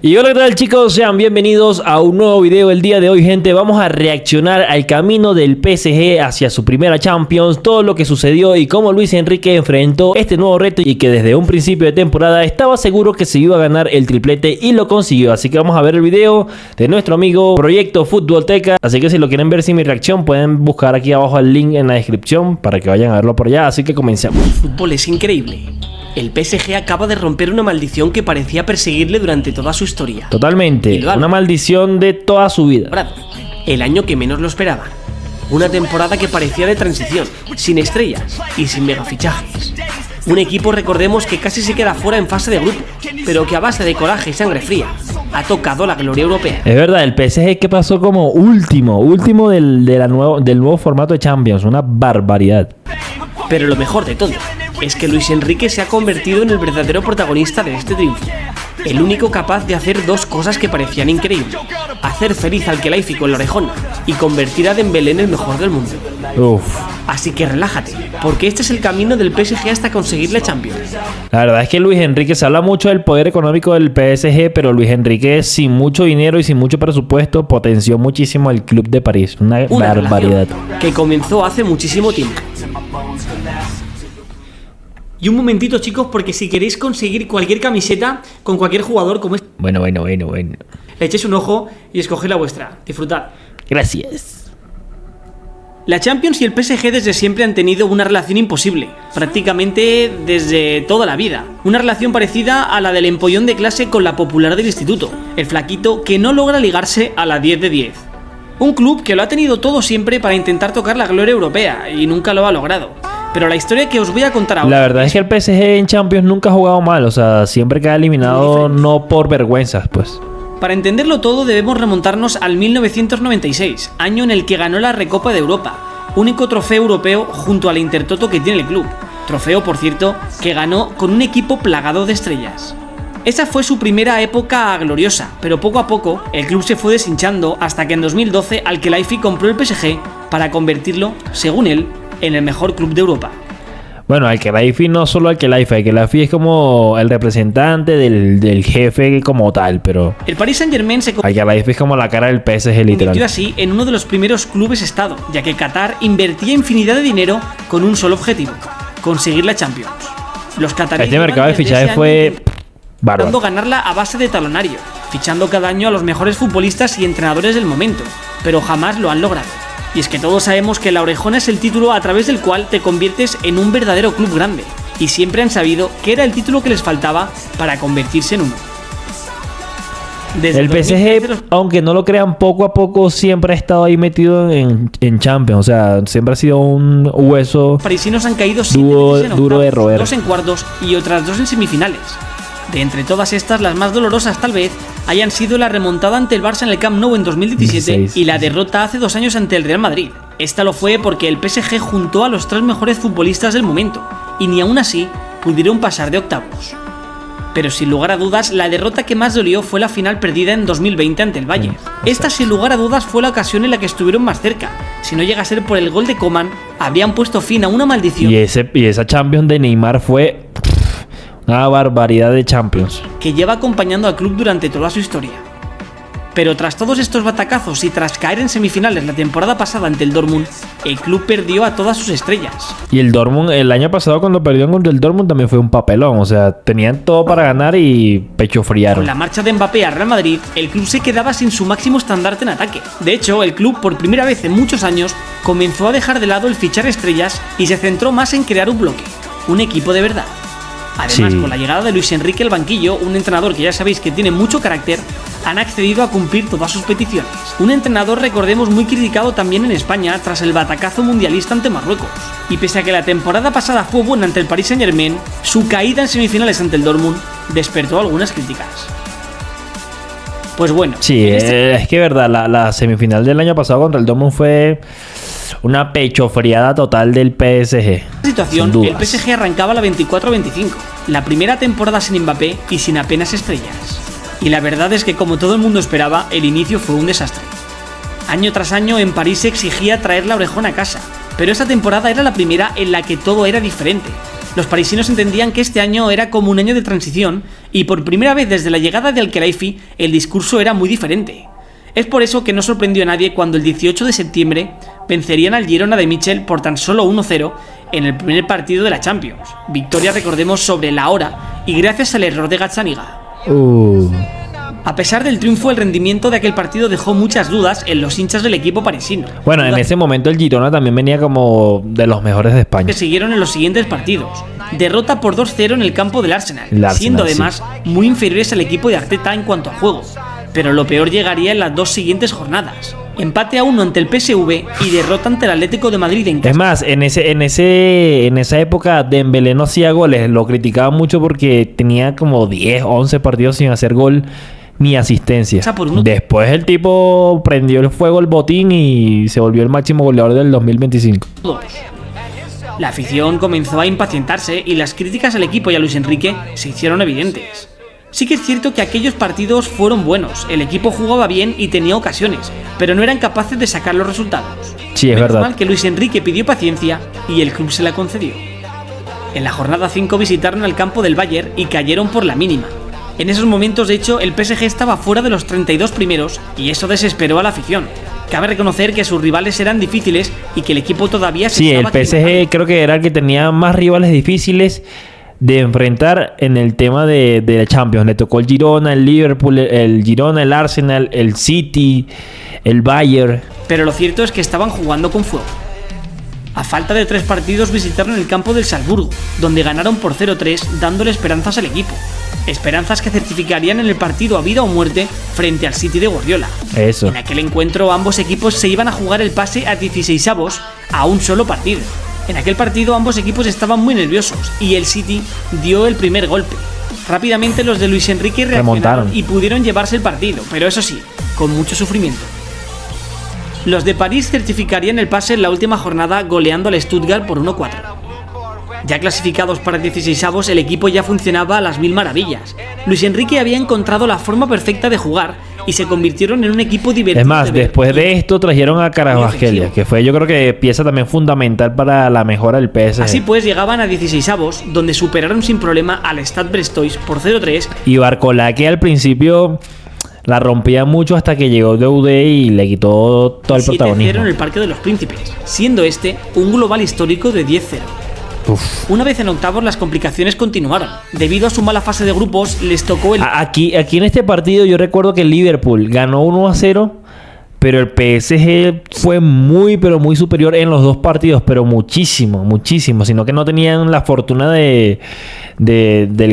Y hola, ¿qué tal, chicos? Sean bienvenidos a un nuevo video. El día de hoy, gente, vamos a reaccionar al camino del PSG hacia su primera Champions, todo lo que sucedió y cómo Luis Enrique enfrentó este nuevo reto y que desde un principio de temporada estaba seguro que se iba a ganar el triplete y lo consiguió. Así que vamos a ver el video de nuestro amigo Proyecto Futbolteca. Así que si lo quieren ver sin mi reacción, pueden buscar aquí abajo el link en la descripción para que vayan a verlo por allá. Así que comencemos. El fútbol es increíble. El PSG acaba de romper una maldición que parecía perseguirle durante toda su historia. Totalmente, una maldición de toda su vida. El año que menos lo esperaban. Una temporada que parecía de transición, sin estrellas y sin megafichajes. Un equipo, recordemos, que casi se queda fuera en fase de grupo, pero que a base de coraje y sangre fría ha tocado la gloria europea. Es verdad, el PSG que pasó como último del nuevo formato de Champions, una barbaridad. Pero lo mejor de todo es que Luis Enrique se ha convertido en el verdadero protagonista de este triunfo. El único capaz de hacer dos cosas que parecían increíbles: hacer feliz al Khelaifi con la orejona y convertir a Dembélé en el mejor del mundo. Así que relájate, porque este es el camino del PSG hasta conseguir la Champions. La verdad es que Luis Enrique, se habla mucho del poder económico del PSG, pero Luis Enrique, sin mucho dinero y sin mucho presupuesto, potenció muchísimo el Club de París. Una barbaridad que comenzó hace muchísimo tiempo. Y un momentito, chicos, porque si queréis conseguir cualquier camiseta con cualquier jugador como este, Bueno. le echéis un ojo y escoged la vuestra. Disfrutad. Gracias. La Champions y el PSG desde siempre han tenido una relación imposible, prácticamente desde toda la vida. Una relación parecida a la del empollón de clase con la popular del instituto, el flaquito que no logra ligarse a la 10 de 10. Un club que lo ha tenido todo siempre para intentar tocar la gloria europea y nunca lo ha logrado. Pero la historia que os voy a contar ahora... La verdad es que el PSG en Champions nunca ha jugado mal, o sea, siempre queda eliminado no por vergüenzas, pues. Para entenderlo todo debemos remontarnos al 1996, año en el que ganó la Recopa de Europa, único trofeo europeo junto al Intertoto que tiene el club. Trofeo, por cierto, que ganó con un equipo plagado de estrellas. Esa fue su primera época gloriosa, pero poco a poco el club se fue deshinchando hasta que en 2012 al Khelaifi compró el PSG para convertirlo, según él, en el mejor club de Europa. Bueno, al Khelaifi no solo al Khelaifi es como el representante del jefe como tal, pero... El Paris Saint-Germain se al Khelaifi es como la cara del PSG, literal. convirtió así en uno de los primeros clubes estado, ya que Qatar invertía infinidad de dinero con un solo objetivo: conseguir la Champions. Los cataríes este mercado de fichajes fue bárbaro, ganarla a base de talonario, fichando cada año a los mejores futbolistas y entrenadores del momento, pero jamás lo han logrado. Y es que todos sabemos que la orejona es el título a través del cual te conviertes en un verdadero club grande, y siempre han sabido que era el título que les faltaba para convertirse en uno. Desde el PSG, aunque no lo crean, poco a poco siempre ha estado ahí metido en Champions, o sea, siempre ha sido un hueso. Los parisinos han caído duro de roer. 2 en cuartos y otras 2 en semifinales. De entre todas estas, las más dolorosas tal vez hayan sido la remontada ante el Barça en el Camp Nou en 2017 y la derrota hace 2 años ante el Real Madrid. Esta lo fue porque el PSG juntó a los 3 mejores futbolistas del momento y ni aún así pudieron pasar de octavos. Pero sin lugar a dudas, la derrota que más dolió fue la final perdida en 2020 ante el Bayern. Esta, sin lugar a dudas, fue la ocasión en la que estuvieron más cerca. Si no llega a ser por el gol de Coman, habrían puesto fin a una maldición. Y esa Champions de Neymar fue una barbaridad de Champions que lleva acompañando al club durante toda su historia. Pero tras todos estos batacazos y tras caer en semifinales la temporada pasada ante el Dortmund, el club perdió a todas sus estrellas. Y el Dortmund, el año pasado cuando perdieron contra el Dortmund también fue un papelón, o sea, tenían todo para ganar y pecho friaron. Con la marcha de Mbappé al Real Madrid, el club se quedaba sin su máximo estandarte en ataque. De hecho, el club por primera vez en muchos años comenzó a dejar de lado el fichar estrellas y se centró más en crear un bloque, un equipo de verdad. Además, con la llegada de Luis Enrique al banquillo, un entrenador que ya sabéis que tiene mucho carácter, han accedido a cumplir todas sus peticiones. Un entrenador, recordemos, muy criticado también en España tras el batacazo mundialista ante Marruecos. Y pese a que la temporada pasada fue buena ante el Paris Saint-Germain, su caída en semifinales ante el Dortmund despertó algunas críticas. Pues bueno. Sí, es que verdad, la semifinal del año pasado contra el Dortmund fue una pechofriada total del PSG. En esta situación, el PSG arrancaba la 24-25, la primera temporada sin Mbappé y sin apenas estrellas. Y la verdad es que, como todo el mundo esperaba, el inicio fue un desastre. Año tras año en París se exigía traer la orejona a casa, pero esa temporada era la primera en la que todo era diferente. Los parisinos entendían que este año era como un año de transición y por primera vez desde la llegada de Al-Khelaifi el discurso era muy diferente. Es por eso que no sorprendió a nadie cuando el 18 de septiembre vencerían al Girona de Michel por tan solo 1-0 en el primer partido de la Champions. Victoria, recordemos, sobre la hora y gracias al error de Gazzaniga. A pesar del triunfo, el rendimiento de aquel partido dejó muchas dudas en los hinchas del equipo parisino. Bueno, en ese momento el Girona también venía como de los mejores de España. Que siguieron en los siguientes partidos. Derrota por 2-0 en el campo del Arsenal, siendo además muy inferiores al equipo de Arteta en cuanto a juego. Pero lo peor llegaría en las dos siguientes jornadas. Empate a 1 ante el PSV y derrota ante el Atlético de Madrid en casa. Es más, en esa época Dembélé no hacía goles. Lo criticaban mucho porque tenía como 10, 11 partidos sin hacer gol ni asistencia. Después el tipo prendió el fuego el botín y se volvió el máximo goleador del 2025. La afición comenzó a impacientarse y las críticas al equipo y a Luis Enrique se hicieron evidentes. Sí que es cierto que aquellos partidos fueron buenos, el equipo jugaba bien y tenía ocasiones, pero no eran capaces de sacar los resultados. Sí, es verdad. Mal que Luis Enrique pidió paciencia y el club se la concedió. En la jornada 5 visitaron el campo del Bayern y cayeron por la mínima. En esos momentos, de hecho, el PSG estaba fuera de los 32 primeros y eso desesperó a la afición. Cabe reconocer que sus rivales eran difíciles y que el equipo todavía se estaba el PSG creo que era el que tenía más rivales difíciles de enfrentar en el tema de la Champions. Le tocó el Girona, el Liverpool, el Girona, el Arsenal, el City, el Bayern. Pero lo cierto es que estaban jugando con fuego. A falta de 3 partidos visitaron el campo del Salzburgo, donde ganaron por 0-3, dándole esperanzas al equipo. Esperanzas que certificarían en el partido a vida o muerte frente al City de Guardiola. Eso. En aquel encuentro ambos equipos se iban a jugar el pase a 16avos a un solo partido. En aquel partido ambos equipos estaban muy nerviosos y el City dio el primer golpe. Rápidamente los de Luis Enrique reaccionaron y pudieron llevarse el partido, pero eso sí, con mucho sufrimiento. Los de París certificarían el pase en la última jornada goleando al Stuttgart por 1-4. Ya clasificados para 16avos, el equipo ya funcionaba a las mil maravillas. Luis Enrique había encontrado la forma perfecta de jugar y se convirtieron en un equipo divertido. Es más, después de esto trajeron a Kvaratskhelia, que fue yo creo que pieza también fundamental para la mejora del PSG. Así pues, llegaban a 16avos, donde superaron sin problema al Stade Brestois por 0-3. Y Barcola, que al principio la rompía mucho hasta que llegó Deudé y le quitó todo el protagonismo. En el Parque de los Príncipes, siendo este un global histórico de 10-0. Una vez en octavos las complicaciones continuaron. Debido a su mala fase de grupos, les tocó el... Aquí en este partido yo recuerdo que el Liverpool ganó 1-0, pero el PSG fue muy, pero muy superior en los dos partidos, pero muchísimo, sino que no tenían la fortuna del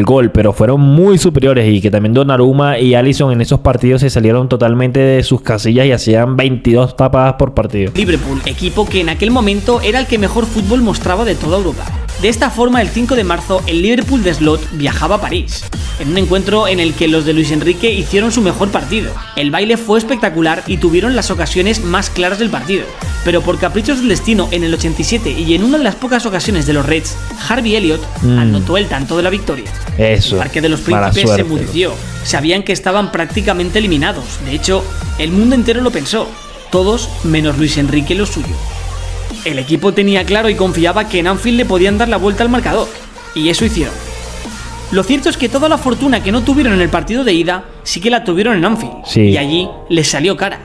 gol, pero fueron muy superiores y que también Donnarumma y Alisson en esos partidos se salieron totalmente de sus casillas y hacían 22 tapadas por partido. Liverpool, equipo que en aquel momento era el que mejor fútbol mostraba de toda Europa. De esta forma, el 5 de marzo, el Liverpool de Slot viajaba a París, en un encuentro en el que los de Luis Enrique hicieron su mejor partido. El baile fue espectacular y tuvieron las ocasiones más claras del partido, pero por caprichos del destino, en el 87 y en una de las pocas ocasiones de los Reds, Harvey Elliott anotó el tanto de la victoria. Eso. El Parque de los Príncipes se enmudeció. Sabían que estaban prácticamente eliminados. De hecho, el mundo entero lo pensó. Todos menos Luis Enrique lo suyo. El equipo tenía claro y confiaba que en Anfield le podían dar la vuelta al marcador. Y eso hicieron. Lo cierto es que toda la fortuna que no tuvieron en el partido de ida, sí que la tuvieron en Anfield. Sí. Y allí les salió cara.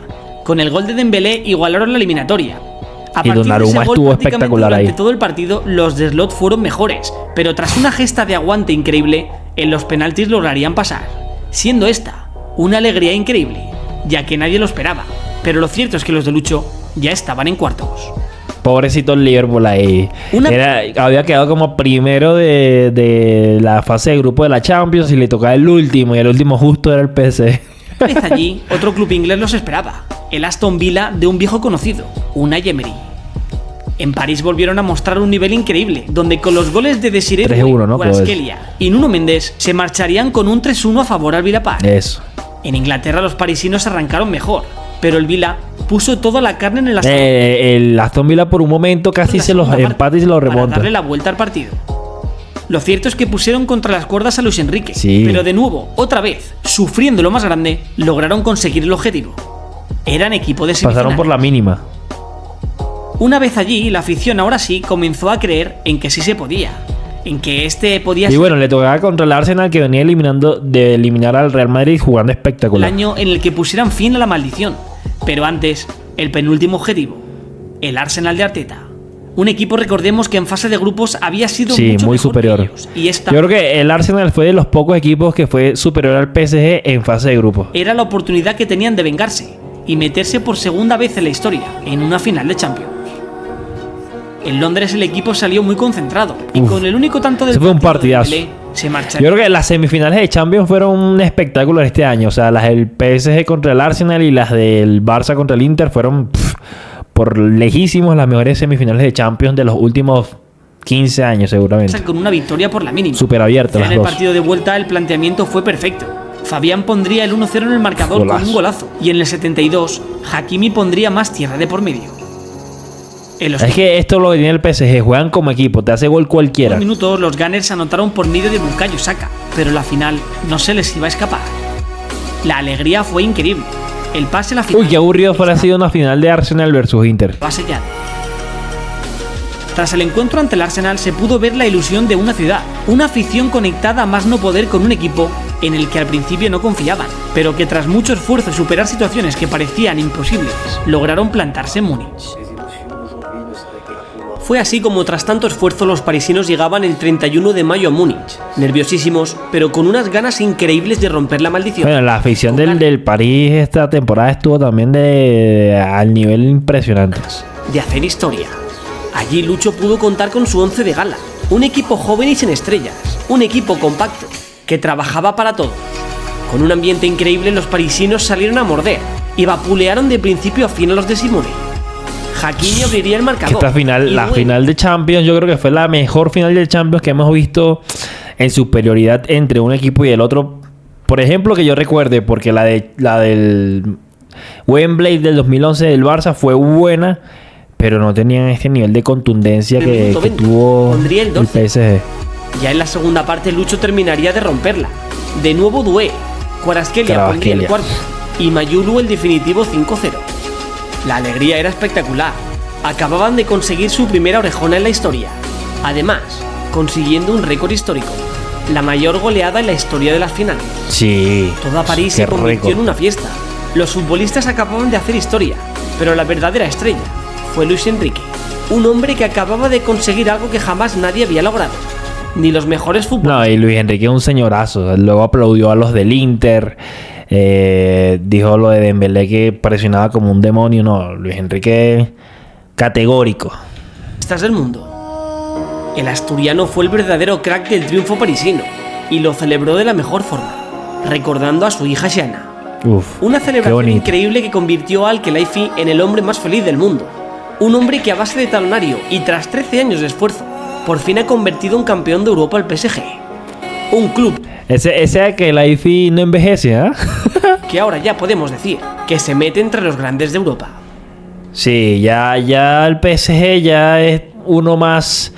Con el gol de Dembélé igualaron la eliminatoria. A y Donnarumma estuvo espectacular ahí. Durante todo el partido, los de Slot fueron mejores, pero tras una gesta de aguante increíble, en los penaltis lograrían pasar. Siendo esta una alegría increíble, ya que nadie lo esperaba. Pero lo cierto es que los de Lucho ya estaban en cuartos. Pobrecito el Liverpool ahí. Había quedado como primero de la fase de grupo de la Champions y le tocaba el último, y el último justo era el PSG. Una vez allí, otro club inglés los esperaba. El Aston Villa de un viejo conocido, Unai Emery. En París volvieron a mostrar un nivel increíble, donde con los goles de Desiré Kvaratskhelia y Nuno Mendes se marcharían con un 3-1 a favor al Villa Park. Eso. En Inglaterra los parisinos arrancaron mejor, pero el Villa puso toda la carne en el Aston. El Aston Villa por un momento casi se los empata y se los remonta. Para darle la vuelta al partido. Lo cierto es que pusieron contra las cuerdas a Luis Enrique, sí. Pero de nuevo, otra vez, sufriendo lo más grande, lograron conseguir el objetivo. Eran equipo de semifinales. Pasaron por la mínima. Una vez allí, la afición ahora sí comenzó a creer en que sí se podía. en que este podía Y ser bueno, le tocaba contra el Arsenal, que venía de eliminar al Real Madrid jugando el espectacular. año en el que pusieran fin a la maldición. Pero antes, el penúltimo objetivo, el Arsenal de Arteta. Un equipo, recordemos, que en fase de grupos había sido Sí, mucho muy mejor superior. que ellos, y esta Yo creo que el Arsenal fue de los pocos equipos que fue superior al PSG en fase de grupos. era la oportunidad que tenían de vengarse y meterse por segunda vez en la historia en una final de Champions. En Londres el equipo salió muy concentrado y con el único tanto del ese fue un partido de partidazo. Dembélé, se marcharon. Yo creo que las semifinales de Champions fueron un espectáculo este año. O sea, las del PSG contra el Arsenal y las del Barça contra el Inter fueron por lejísimos las mejores semifinales de Champions de los últimos 15 años seguramente. Con una victoria por la mínima. Súper abiertas En las el dos. partido de vuelta el planteamiento fue perfecto. Fabián pondría el 1-0 en el marcador con un golazo y en el 72 Hakimi pondría más tierra de por medio. En los Es que esto es lo que tiene el PSG. Juegan como equipo. Te hace gol cualquiera. minutos los Gunners anotaron por medio de Bukayo Saka, pero la final no se les iba a escapar. La alegría fue increíble. El pase a la final Uy, qué aburrido fuera sido una final de Arsenal versus Inter. va sellado. Tras el encuentro ante el Arsenal se pudo ver la ilusión de una ciudad, una afición conectada a más no poder con un equipo en el que al principio no confiaban, pero que tras mucho esfuerzo y superar situaciones que parecían imposibles, lograron plantarse en Múnich. Fue así como tras tanto esfuerzo los parisinos llegaban el 31 de mayo a Múnich, nerviosísimos, pero con unas ganas increíbles de romper la maldición. Bueno, la afición del París esta temporada estuvo también al nivel impresionante. De hacer historia. Allí Lucho pudo contar con su 11 de gala, un equipo joven y sin estrellas, un equipo compacto, que trabajaba para todos. Con un ambiente increíble los parisinos salieron a morder y vapulearon de principio a fin a los de Simone. Hakimi abriría el marcador. Esta final, y la luego, final de Champions, yo creo que fue la mejor final de Champions que hemos visto en superioridad entre un equipo y el otro. Por ejemplo, que yo recuerde, porque la del Wembley del 2011 del Barça fue buena, pero no tenían este nivel de contundencia El que minuto 20, tuvo pondría el el 12. PSG. Ya en la segunda parte Lucho terminaría de romperla. De nuevo Doué, Kvaratskhelia pondría el Kvaratskhelia. cuarto y Mayulu el definitivo 5-0. La alegría era espectacular. Acababan de conseguir su primera orejona en la historia. Además, consiguiendo un récord histórico. La mayor goleada en la historia de las finales. Sí. Toda París qué se convirtió récord. en una fiesta. Los futbolistas acababan de hacer historia, pero la verdadera estrella fue Luis Enrique, un hombre que acababa de conseguir algo que jamás nadie había logrado. Ni los mejores No, futbolistas. y Luis Enrique es un señorazo. Luego aplaudió a los del Inter. Dijo lo de Dembélé que presionaba como un demonio. No, Luis Enrique categórico. Del mundo. El asturiano fue el verdadero crack del triunfo parisino y lo celebró de la mejor forma, recordando a su hija Shana. Uf, Una qué celebración bonito. increíble que convirtió a Al-Khelaifi en el hombre más feliz del mundo. Un hombre que a base de talonario y tras 13 años de esfuerzo, por fin ha convertido en campeón de Europa al PSG. Un club Ese que la IFI no envejece, ¿ah? que ahora ya podemos decir que se mete entre los grandes de Europa. Sí, ya el PSG ya es uno más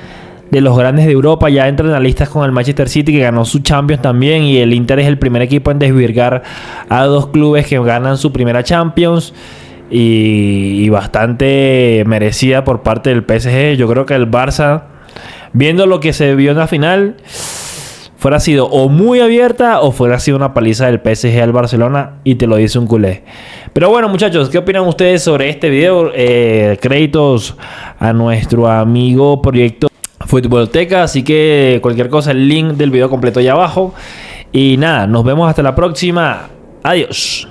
de los grandes de Europa. Ya entra en las listas con el Manchester City, que ganó su Champions también. Y el Inter es el primer equipo en desvirgar a dos clubes que ganan su primera Champions. Y bastante merecida por parte del PSG. Yo creo que el Barça, viendo lo que se vio en la final, fuera sido o muy abierta o fuera sido una paliza del PSG al Barcelona, y te lo dice un culé. Pero bueno, muchachos, ¿qué opinan ustedes sobre este video? Créditos a nuestro amigo Proyecto Futbolteca. Así que cualquier cosa, el link del video completo allá abajo. Y nada, nos vemos hasta la próxima. Adiós.